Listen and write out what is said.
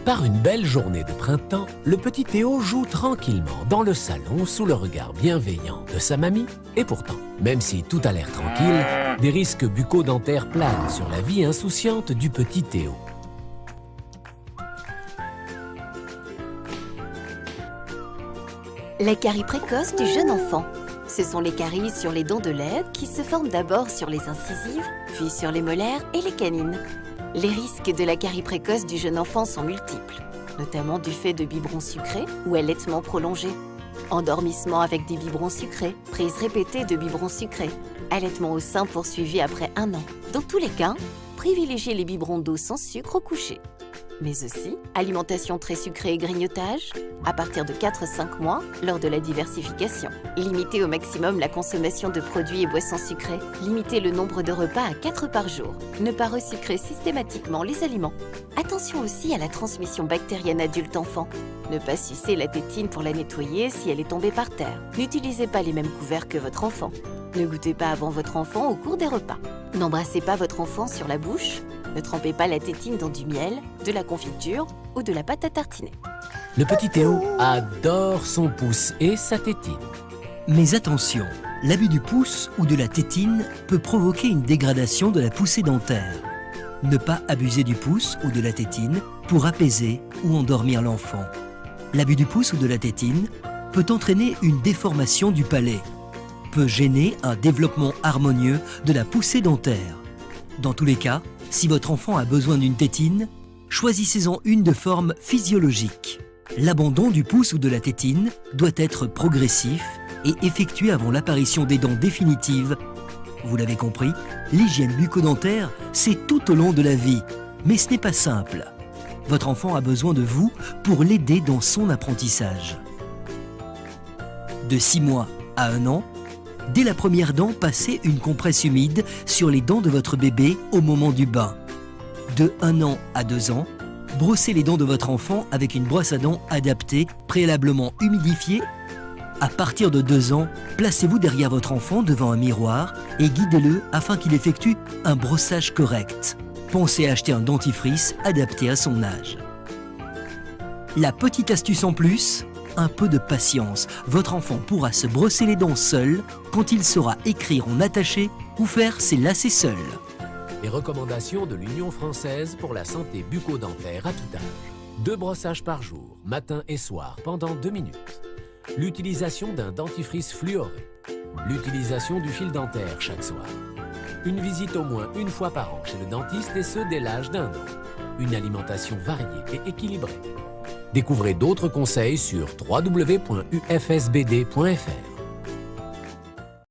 Par une belle journée de printemps, le petit Théo joue tranquillement dans le salon sous le regard bienveillant de sa mamie. Et pourtant, même si tout a l'air tranquille, des risques bucco-dentaires planent sur la vie insouciante du petit Théo. Les caries précoces du jeune enfant. Ce sont les caries sur les dents de lait qui se forment d'abord sur les incisives, puis sur les molaires et les canines. Les risques de la carie précoce du jeune enfant sont multiples, notamment du fait de biberons sucrés ou allaitement prolongé, endormissement avec des biberons sucrés, prise répétée de biberons sucrés, allaitement au sein poursuivi après 1 an. Dans tous les cas, privilégiez les biberons d'eau sans sucre au coucher. Mais aussi, alimentation très sucrée et grignotage, à partir de 4-5 mois lors de la diversification. Limitez au maximum la consommation de produits et boissons sucrés. Limitez le nombre de repas à 4 par jour. Ne pas resucrer systématiquement les aliments. Attention aussi à la transmission bactérienne adulte-enfant. Ne pas sucer la tétine pour la nettoyer si elle est tombée par terre. N'utilisez pas les mêmes couverts que votre enfant. Ne goûtez pas avant votre enfant au cours des repas. N'embrassez pas votre enfant sur la bouche. Ne trempez pas la tétine dans du miel, de la confiture ou de la pâte à tartiner. Le petit Théo adore son pouce et sa tétine. Mais attention, l'abus du pouce ou de la tétine peut provoquer une dégradation de la poussée dentaire. Ne pas abuser du pouce ou de la tétine pour apaiser ou endormir l'enfant. L'abus du pouce ou de la tétine peut entraîner une déformation du palais, peut gêner un développement harmonieux de la poussée dentaire. Dans tous les cas, si votre enfant a besoin d'une tétine, choisissez-en une de forme physiologique. L'abandon du pouce ou de la tétine doit être progressif et effectué avant l'apparition des dents définitives. Vous l'avez compris, l'hygiène bucco-dentaire, c'est tout au long de la vie. Mais ce n'est pas simple. Votre enfant a besoin de vous pour l'aider dans son apprentissage. De 6 mois à 1 an, dès la première dent, passez une compresse humide sur les dents de votre bébé au moment du bain. De 1 an à 2 ans, brossez les dents de votre enfant avec une brosse à dents adaptée, préalablement humidifiée. À partir de 2 ans, placez-vous derrière votre enfant devant un miroir et guidez-le afin qu'il effectue un brossage correct. Pensez à acheter un dentifrice adapté à son âge. La petite astuce en plus, un peu de patience. Votre enfant pourra se brosser les dents seul quand il saura écrire en attaché ou faire ses lacets seul. Les recommandations de l'Union française pour la santé bucco-dentaire à tout âge. 2 brossages par jour, matin et soir, pendant 2 minutes. L'utilisation d'un dentifrice fluoré. L'utilisation du fil dentaire chaque soir. Une visite au moins 1 fois par an chez le dentiste et ce dès l'âge d'1 an. Une alimentation variée et équilibrée. Découvrez d'autres conseils sur www.ufsbd.fr.